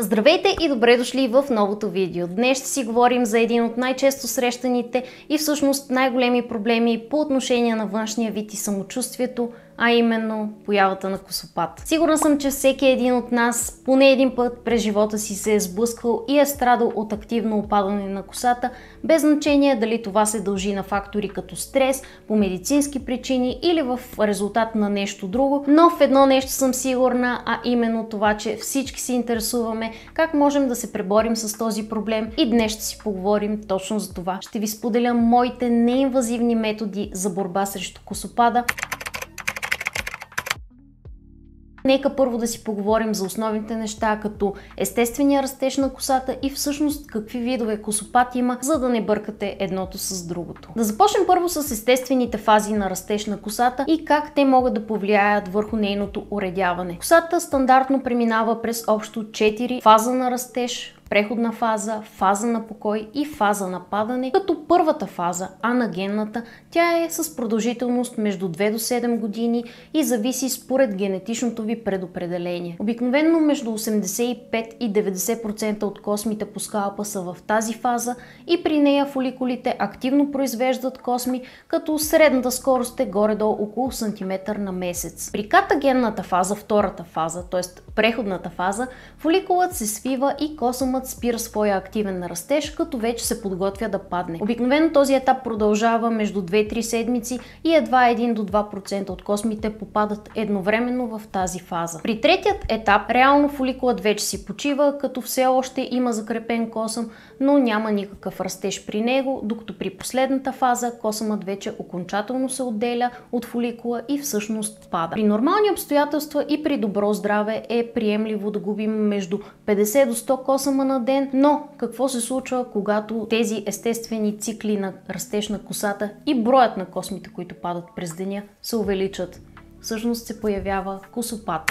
Здравейте и добре дошли в новото видео. Днес ще си говорим за един от най-често срещаните и всъщност най-големи проблеми по отношение на външния вид и самочувствието, а именно появата на косопад. Сигурна съм, че всеки един от нас поне един път през живота си се е сблъскал и е страдал от активно опадане на косата, без значение дали това се дължи на фактори като стрес, по медицински причини или в резултат на нещо друго. Но в едно нещо съм сигурна, а именно това, че всички се интересуваме как можем да се преборим с този проблем, и днес ще си поговорим точно за това. Ще ви споделя моите неинвазивни методи за борба срещу косопада. Нека първо да си поговорим за основните неща, като естествения растеж на косата и всъщност какви видове косопад има, за да не бъркате едното с другото. Да започнем първо с естествените фази на растеж на косата и как те могат да повлияят върху нейното уредяване. Косата стандартно преминава през общо 4 фаза на растеж: преходна фаза, фаза на покой и фаза на падане, като първата фаза, анагенната, тя е с продължителност между 2 до 7 години и зависи според генетичното ви предопределение. Обикновено между 85 и 90% от космите по скалпа са в тази фаза и при нея фоликулите активно произвеждат косми, като средната скорост е горе-долу около сантиметър на месец. При катагенната фаза, втората фаза, т.е. преходната фаза, фоликулът се свива и косъмът спира своя активен растеж, като вече се подготвя да падне. Обикновено този етап продължава между 2-3 седмици и едва 1 до 2% от космите попадат едновременно в тази фаза. При третият етап реално фоликулът вече си почива, като все още има закрепен косъм, но няма никакъв растеж при него, докато при последната фаза косъмът вече окончателно се отделя от фоликула и всъщност пада. При нормални обстоятелства и при добро здраве е приемливо да губим между 50 до 100 косъма на ден, но какво се случва, когато тези естествени цикли на растеж на косата и броят на космите, които падат през деня, се увеличат? Всъщност се появява косопад.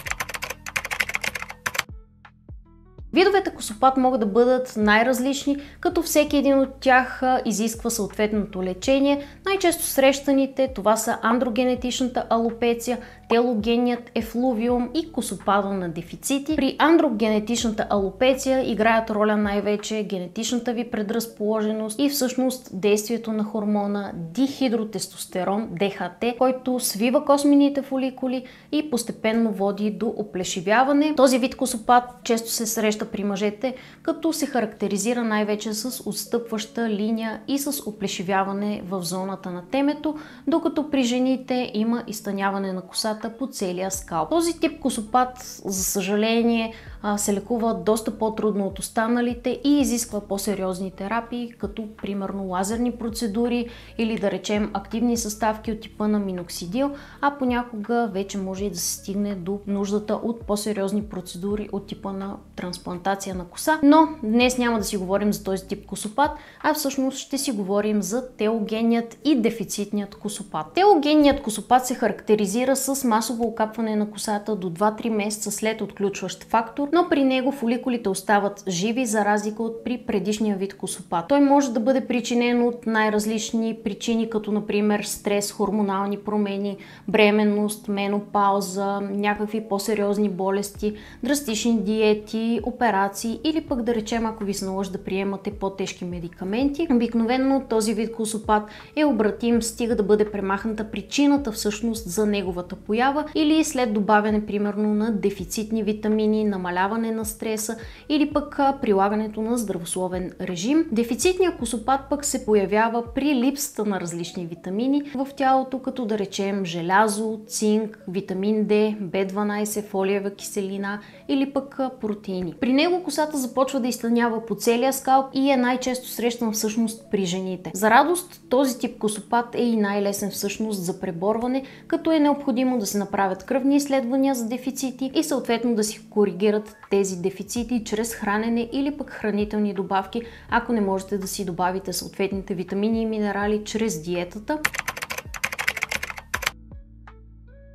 Видовете косопад могат да бъдат най-различни, като всеки един от тях изисква съответното лечение. Най-често срещаните това са андрогенетичната алопеция, телогенният ефлувиум и косопада на дефицити. При андрогенетичната алопеция играят роля най-вече генетичната ви предразположеност и всъщност действието на хормона дихидротестостерон, ДХТ, който свива космените фоликули и постепенно води до оплешивяване. Този вид косопад често се среща при мъжете, като се характеризира най-вече с отстъпваща линия и с оплешивяване в зоната на темето, докато при жените има изтъняване на косата по целия скалп. Този тип косопад, за съжаление, се лекува доста по-трудно от останалите и изисква по-сериозни терапии, като примерно лазерни процедури или да речем активни съставки от типа на миноксидил, а понякога вече може и да се стигне до нуждата от по-сериозни процедури от типа на трансплантация на коса. Но днес няма да си говорим за този тип косопад, а всъщност ще си говорим за телогенният и дефицитният косопад. Телогенният косопад се характеризира с масово окапване на косата до 2-3 месеца след отключващ фактор, но при него фоликулите остават живи, за разлика от при предишния вид косопад. Той може да бъде причинен от най-различни причини, като например стрес, хормонални промени, бременност, менопауза, някакви по-сериозни болести, драстични диети, операции или пък да речем, ако ви се наложи да приемате по-тежки медикаменти. Обикновено този вид косопад е обратим, стига да бъде премахната причината всъщност за неговата поява или след добавяне примерно на дефицитни витамини, намаляване на стреса или пък прилагането на здравословен режим. Дефицитният косопад пък се появява при липсата на различни витамини в тялото, като да речем желязо, цинк, витамин D, B12, фолиева киселина или пък протеини. При него косата започва да изтънява по целия скалп и е най-често срещан всъщност при жените. За радост, този тип косопад е и най-лесен всъщност за преборване, като е необходимо да се направят кръвни изследвания за дефицити и съответно да си коригират тези дефицити чрез хранене или пък хранителни добавки, ако не можете да си добавите съответните витамини и минерали чрез диетата.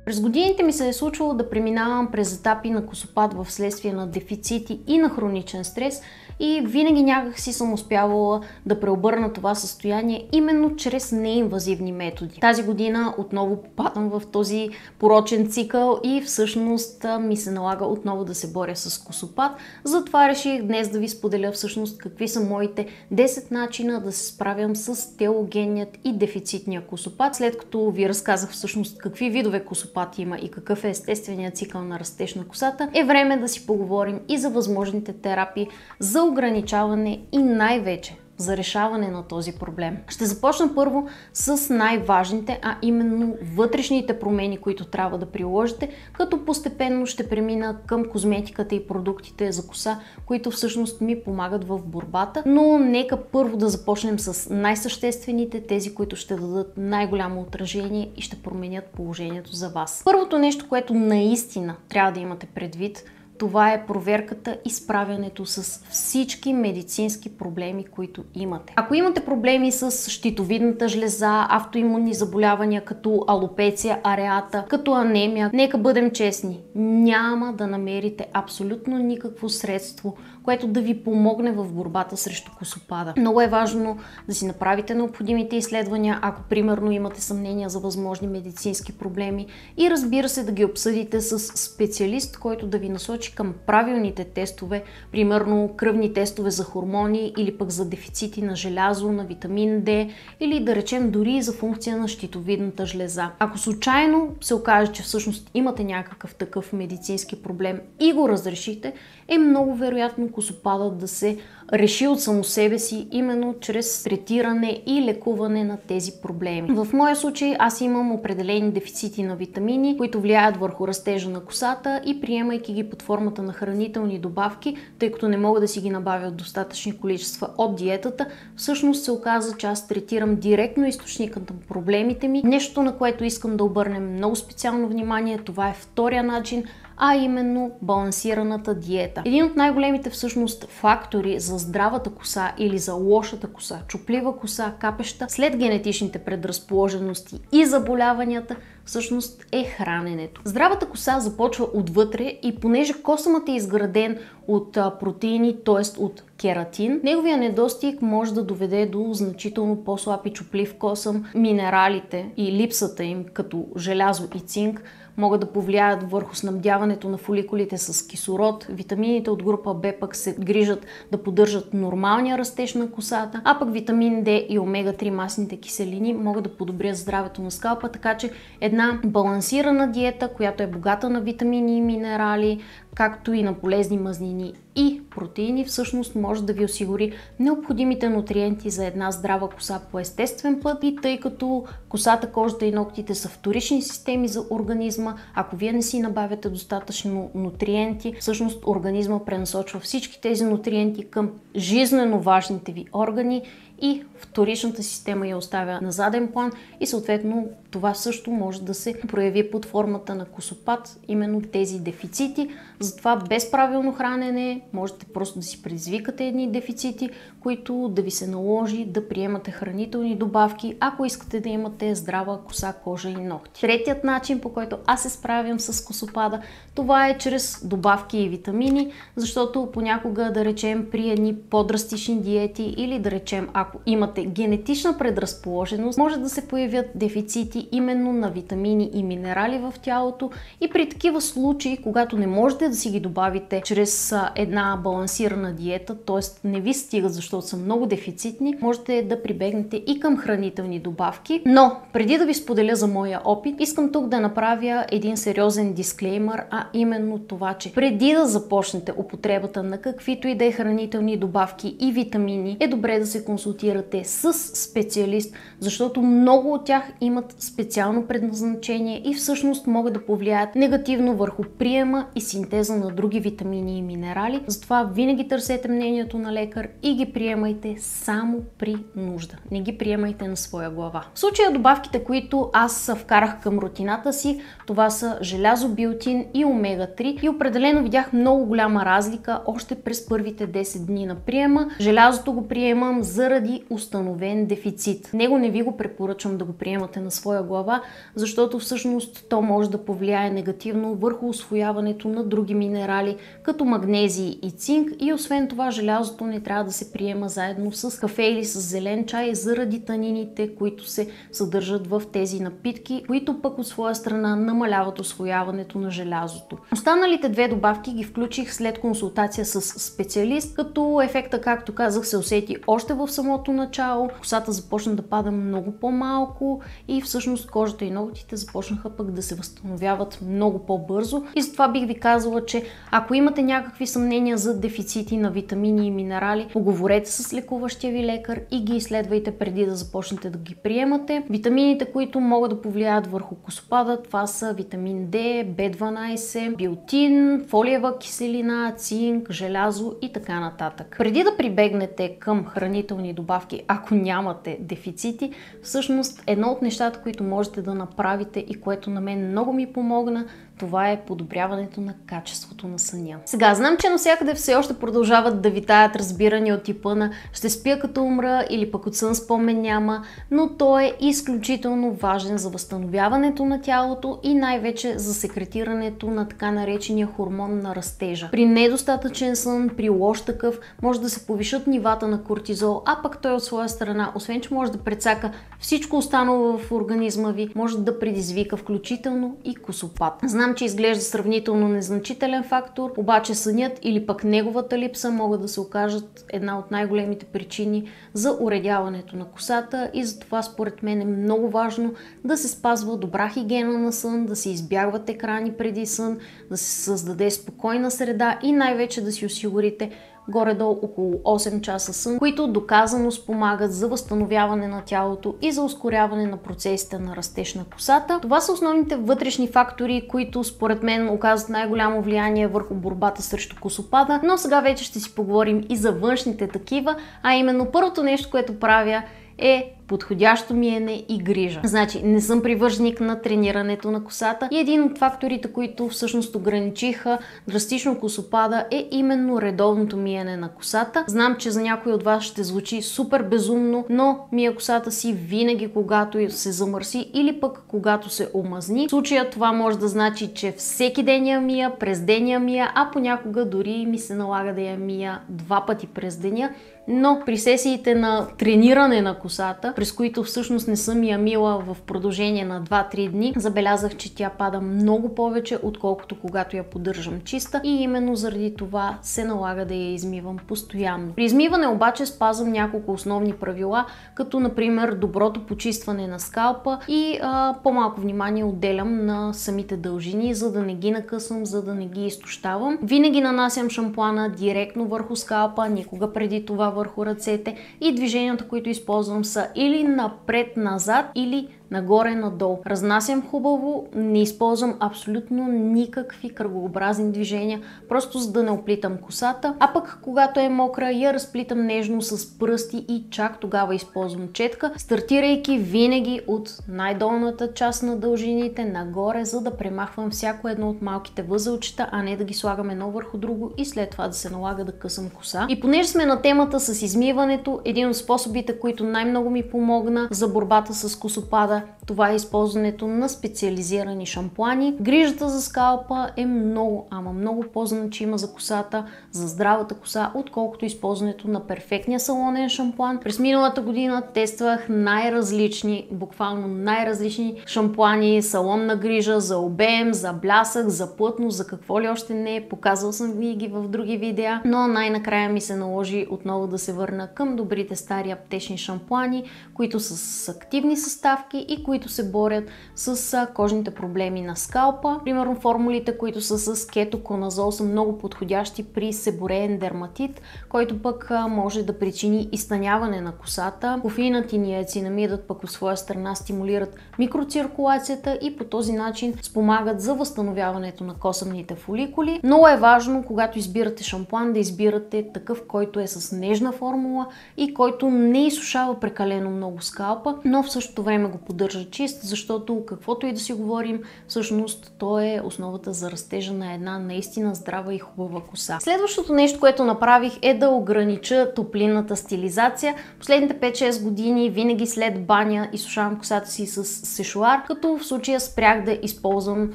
През годините ми се е случвало да преминавам през етапи на косопад в следствие на дефицити и на хроничен стрес и винаги някак си съм успявала да преобърна това състояние именно чрез неинвазивни методи. Тази година отново попадам в този порочен цикъл и всъщност ми се налага отново да се боря с косопат. Затова реших днес да ви споделя всъщност какви са моите 10 начина да се справям с телогенният и дефицитния косопат. След като ви разказах всъщност какви видове косопат има и какъв е естественият цикъл на растеж на косата, е време да си поговорим и за възможните терапии за ограничаване и най-вече за решаване на този проблем. Ще започна първо с най-важните, а именно вътрешните промени, които трябва да приложите, като постепенно ще премина към козметиката и продуктите за коса, които всъщност ми помагат в борбата. Но нека първо да започнем с най-съществените, тези, които ще дадат най-голямо отражение и ще променят положението за вас. Първото нещо, което наистина трябва да имате предвид, това е проверката и справянето с всички медицински проблеми, които имате. Ако имате проблеми с щитовидната жлеза, автоимунни заболявания като алопеция ареата, като анемия, нека бъдем честни, няма да намерите абсолютно никакво средство, което да ви помогне в борбата срещу косопада. Много е важно да си направите необходимите изследвания, ако примерно имате съмнения за възможни медицински проблеми, и разбира се да ги обсъдите с специалист, който да ви насочи към правилните тестове, примерно кръвни тестове за хормони или пък за дефицити на желязо, на витамин D или да речем дори за функция на щитовидната жлеза. Ако случайно се окаже, че всъщност имате някакъв такъв медицински проблем и го разрешите, е много вероятно косопадът да се реши от само себе си, именно чрез третиране и лекуване на тези проблеми. В моя случай аз имам определени дефицити на витамини, които влияят върху растежа на косата, и приемайки ги под формата на хранителни добавки, тъй като не мога да си ги набавя в достатъчни количества от диетата, всъщност се оказа, че аз третирам директно източника на проблемите ми. Нещо, на което искам да обърнем много специално внимание, това е втория начин, а именно балансираната диета. Един от най-големите всъщност фактори за здравата коса или за лошата коса, чуплива коса, капеща, след генетичните предразположености и заболяванията, всъщност е храненето. Здравата коса започва отвътре и понеже косъмът е изграден от протеини, т.е. от кератин, неговия недостиг може да доведе до значително по-слаб и чуплив косъм. Минералите и липсата им, като желязо и цинк, могат да повлияят върху снабдяването на фоликулите с кислород. Витамините от група B пък се грижат да поддържат нормалния растеж на косата, а пък витамин D и омега-3 масните киселини могат да подобрят здравето на скалпа, така че една балансирана диета, която е богата на витамини и минерали, както и на полезни мазнини и протеини, всъщност може да ви осигури необходимите нутриенти за една здрава коса по естествен път. И тъй като косата, кожата и ногтите са вторични системи за организма, ако вие не си набавяте достатъчно нутриенти, всъщност организма пренасочва всички тези нутриенти към жизнено важните ви органи и вторичната система я оставя на заден план и съответно това също може да се прояви под формата на косопат, именно тези дефицити. Затова без правилно хранене можете просто да си предизвикате едни дефицити, които да ви се наложи да приемате хранителни добавки, ако искате да имате здрава коса, кожа и ногти. Третият начин, по който аз се справям с косопада, това е чрез добавки и витамини, защото понякога, да речем, при едни по-драстични диети или да речем, ако имате генетична предразположеност, може да се появят дефицити именно на витамини и минерали в тялото, и при такива случаи, когато не можете да си ги добавите чрез една балансирана диета, т.е. не ви стигат, защото са много дефицитни, можете да прибегнете и към хранителни добавки. Но преди да ви споделя за моя опит, искам тук да направя един сериозен дисклеймър, а именно това, че преди да започнете употребата на каквито и да е хранителни добавки и витамини, е добре да се консултирате с специалист, защото много от тях имат специално предназначение и всъщност могат да повлияят негативно върху приема и синтеза на други витамини и минерали. Затова винаги търсете мнението на лекар и ги приемайте само при нужда. Не ги приемайте на своя глава. В случая добавките, които аз вкарах към рутината си, това са желязо, биотин и омега-3, и определено видях много голяма разлика още през първите 10 дни на приема. Желязото го приемам заради заради установен дефицит. Него не ви го препоръчвам да го приемате на своя глава, защото всъщност то може да повлияе негативно върху усвояването на други минерали, като магнезий и цинк, и освен това желязото не трябва да се приема заедно с кафе или с зелен чай заради танините, които се съдържат в тези напитки, които пък от своя страна намаляват усвояването на желязото. Останалите две добавки ги включих след консултация с специалист, като ефекта, както казах, се усети още в самото начало. Косата започна да пада много по-малко и всъщност кожата и ногтите започнаха пък да се възстановяват много по-бързо. И затова бих ви казала, че ако имате някакви съмнения за дефицити на витамини и минерали, поговорете с лекуващия ви лекар и ги изследвайте преди да започнете да ги приемате. Витамините, които могат да повлияят върху косопада, това са витамин D, B12, биотин, фолиева киселина, цинк, желязо и така нататък. Преди да прибегнете към хранителни добавки, ако нямате дефицити, всъщност едно от нещата, които можете да направите и което на мен много ми помогна, това е подобряването на качеството на съня. Сега, знам, че навсякъде все още продължават да витаят разбирания от типа на ще спя като умра или пък от сън спомен няма, но той е изключително важен за възстановяването на тялото и най-вече за секретирането на така наречения хормон на растежа. При недостатъчен сън, при лош такъв, може да се повишат нивата на кортизол, а пък той от своя страна, освен че може да прецака всичко останало в организма ви, може да предизвика включително и косопад. Знам, че изглежда сравнително незначителен фактор, обаче сънят или пък неговата липса могат да се окажат една от най-големите причини за уредяването на косата и затова според мен е много важно да се спазва добра хигиена на сън, да се избягват екрани преди сън, да се създаде спокойна среда и най-вече да си осигурите горе-долу около 8 часа сън, които доказано спомагат за възстановяване на тялото и за ускоряване на процесите на растеж на косата. Това са основните вътрешни фактори, които според мен оказват най-голямо влияние върху борбата срещу косопада, но сега вече ще си поговорим и за външните такива, а именно първото нещо, което правя е подходящо миене и грижа. Значи, не съм привърженик на тренирането на косата и един от факторите, които всъщност ограничиха драстично косопада, е именно редовното миене на косата. Знам, че за някой от вас ще звучи супер безумно, но мия косата си винаги, когато се замърси или пък когато се омазни. В случая това може да значи, че всеки ден я мия, през ден я мия, а понякога дори ми се налага да я мия 2 пъти през деня. Но при сесиите на трениране на косата, през които всъщност не съм я мила в продължение на 2-3 дни, забелязах, че тя пада много повече, отколкото когато я поддържам чиста и именно заради това се налага да я измивам постоянно. При измиване обаче спазвам няколко основни правила, като например доброто почистване на скалпа и по-малко внимание отделям на самите дължини, за да не ги накъсвам, за да не ги изтощавам. Винаги нанасям шампуана директно върху скалпа, никога преди това върху ръцете и движенията, които използвам, са или напред-назад, или нагоре-надолу. Разнасям хубаво, не използвам абсолютно никакви кръгообразни движения, просто за да не оплитам косата, а пък когато е мокра, я разплитам нежно с пръсти и чак тогава използвам четка, стартирайки винаги от най-долната част на дължините нагоре, за да премахвам всяко едно от малките възелчета, а не да ги слагам едно върху друго и след това да се налага да късам коса. И понеже сме на темата с измиването, един от способите, който най-много ми помогна за борбата с косопада, това е използването на специализирани шампуани. Грижата за скалпа е много, ама много по-значима за косата, за здравата коса, отколкото използването на перфектния салонен шампуан. През миналата година тествах най-различни, буквално най-различни шампуани, салонна грижа, за обем, за блясък, за плътност, за какво ли още не. Показвал съм ви ги в други видеа, но най-накрая ми се наложи отново да се върна към добрите стари аптечни шампуани, които са с активни съставки и които се борят с кожните проблеми на скалпа. Примерно формулите, които са с кетоконазол, са много подходящи при себореен дерматит, който пък може да причини изтъняване на косата. Кофеинът и ниацинамидът пък от своя страна стимулират микроциркулацията и по този начин спомагат за възстановяването на косъмните фоликули. Много е важно, когато избирате шампуан, да избирате такъв, който е с нежна формула и който не изсушава прекалено много скалпа, но в същото време го поддържа поддържа чист, защото каквото и да си говорим, всъщност то е основата за растежа на една наистина здрава и хубава коса. Следващото нещо, което направих, е да огранича топлинната стилизация. Последните 5-6 години винаги след баня изсушавам косата си с сешоар, като в случая спрях да използвам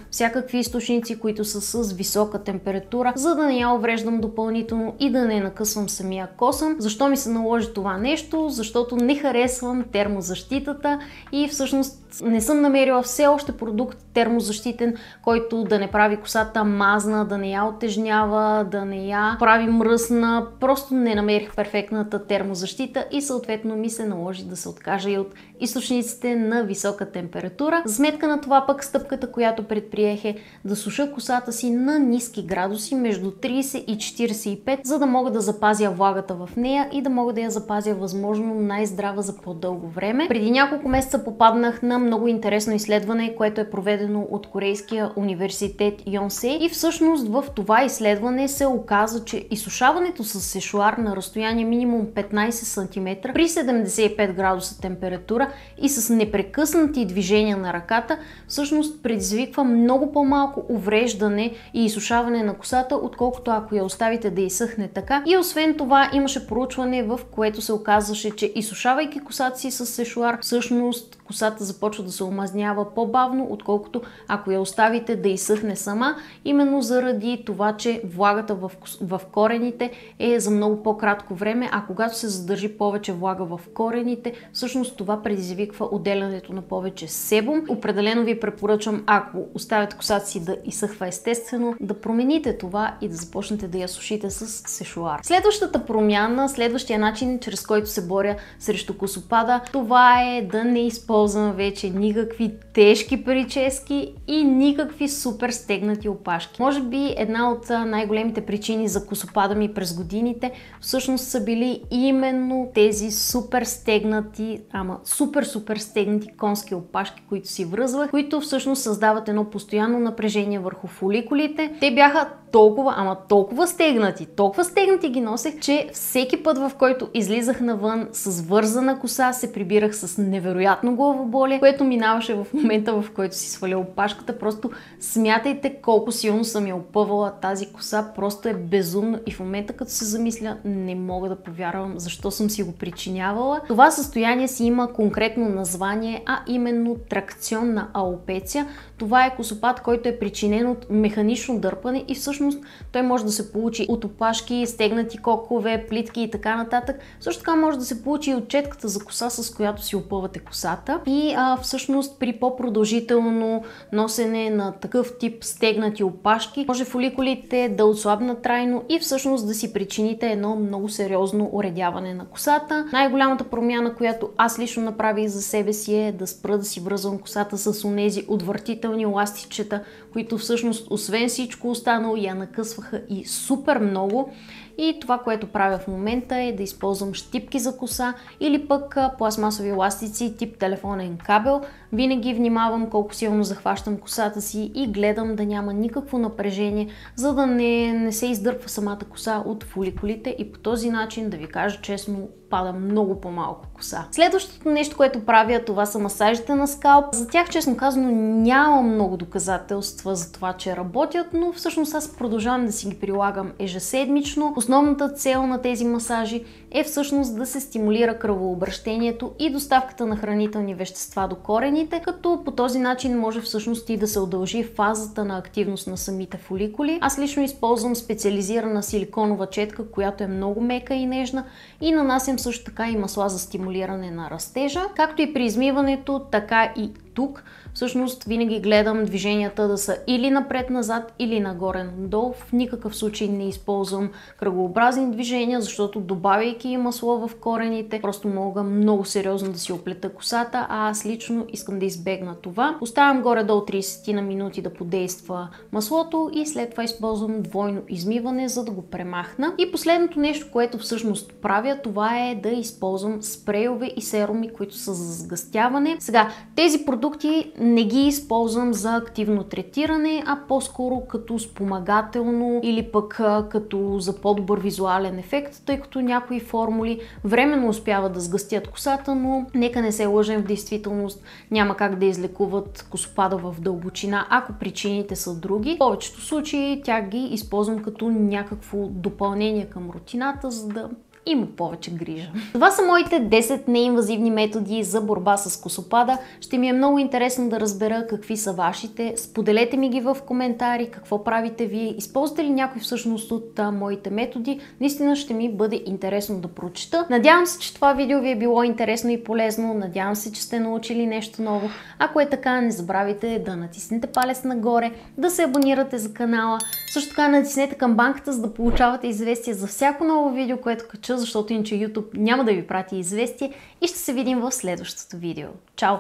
всякакви източници, които са с висока температура, за да не я увреждам допълнително и да не накъсвам самия косъм. Защо ми се наложи това нещо? Защото не харесвам термозащитата и всъщност не съм намерила все още продукт термозащитен, който да не прави косата мазна, да не я отежнява, да не я прави мръсна. Просто не намерих перфектната термозащита и съответно ми се наложи да се откажа и от източниците на висока температура. За сметка на това пък стъпката, която предприех, е да суша косата си на ниски градуси, между 30 и 45, за да мога да запазя влагата в нея и да мога да я запазя възможно най-здрава за по-дълго време. Преди няколко месеца попаднах на много интересно изследване, което е проведено от Корейския университет Йонсей, и всъщност в това изследване се оказа, че изсушаването с сешоар на разстояние минимум 15 см при 75 градуса температура и с непрекъснати движения на ръката всъщност предизвиква много по-малко увреждане и изсушаване на косата, отколкото ако я оставите да изсъхне така. И освен това имаше проучване, в което се оказваше, че изсушавайки косата си с сешоар, всъщност косата започва да се омазнява по-бавно, отколкото ако я оставите да изсъхне сама, именно заради това, че влагата в корените е за много по-кратко време, а когато се задържи повече влага в корените, всъщност това предизвиква отделянето на повече себум. Определено ви препоръчвам, ако оставяте косата си да изсъхва естествено, да промените това и да започнете да я сушите с сешоар. Следващата промяна, следващия начин, чрез който се боря срещу косопада, това е да не използвам вече никакви тежки прически и никакви супер стегнати опашки. Може би една от най-големите причини за косопада ми през годините всъщност са били именно тези супер стегнати, супер стегнати конски опашки, които си връзвах, които всъщност създават едно постоянно напрежение върху фоликулите. Те бяха толкова стегнати ги носех, че всеки път, в който излизах навън с вързана коса, се прибирах с невероятно главоболие, което минаваше в момента, в който си сваля опашката. Просто смятайте колко силно съм я опъвала тази коса, просто е безумно и в момента, като се замисля, не мога да повярвам защо съм си го причинявала. Това състояние си има конкретно название, а именно тракционна алопеция. Това е косопад, който е причинен от механично дърпане и всъщност той може да се получи от опашки, стегнати кокове, плитки и така нататък. Също така може да се получи и от четката за коса, с която си опъвате косата. И всъщност при по-продължително носене на такъв тип стегнати опашки, може фоликулите да отслабнат трайно и всъщност да си причините едно много сериозно уредяване на косата. Най-голямата промяна, която аз лично направих за себе си, е да спра да си връзвам косата с онези отвратителни ластичета, които всъщност освен всичко останало я накъсваха и супер много. И това, което правя в момента, е да използвам щипки за коса или пък пластмасови ластици тип телефонен кабел. Винаги внимавам колко силно захващам косата си и гледам да няма никакво напрежение, за да не се издърпва самата коса от фоликулите и по този начин, да ви кажа честно, пада много по-малко коса. Следващото нещо, което правя, това са масажите на скалп. За тях, честно казано, нямам много доказателства за това, че работят, но всъщност аз продължавам да си ги прилагам ежеседмично. Основната цел на тези масажи е всъщност да се стимулира кръвообращението и доставката на хранителни вещества до корените, като по този начин може всъщност и да се удължи фазата на активност на самите фоликули. Аз лично използвам специализирана силиконова четка, която е много мека и нежна, и нанасям също така и масла за стимулиране на растежа. Както и при измиването, така и тук всъщност винаги гледам движенията да са или напред-назад, или нагоре-надолу. В никакъв случай не използвам кръгообразни движения, защото добавяйки масло в корените, просто мога много сериозно да си оплета косата, а аз лично искам да избегна това. Оставям горе-долу 30 на минути да подейства маслото и след това използвам двойно измиване, за да го премахна. И последното нещо, което всъщност правя, това е да използвам спрейове и серуми, които са за сгъстяване. Сега, тези продукти продукти не ги използвам за активно третиране, а по-скоро като спомагателно или пък като за по-добър визуален ефект, тъй като някои формули временно успяват да сгъстят косата, но нека не се лъжем, в действителност няма как да излекуват косопада в дълбочина, ако причините са други. В повечето случаи тях ги използвам като някакво допълнение към рутината, за да има повече грижа. Това са моите 10 неинвазивни методи за борба с косопада. Ще ми е много интересно да разбера какви са вашите. Споделете ми ги в коментари, какво правите вие, използвате ли някой всъщност от моите методи. Наистина ще ми бъде интересно да прочета. Надявам се, че това видео ви е било интересно и полезно. Надявам се, че сте научили нещо ново. Ако е така, не забравяйте да натиснете палец нагоре, да се абонирате за канала. Също така натиснете камбанката, за да получавате известия за всяко ново видео, което кача, защото иначе YouTube няма да ви прати известие, и ще се видим в следващото видео. Чао!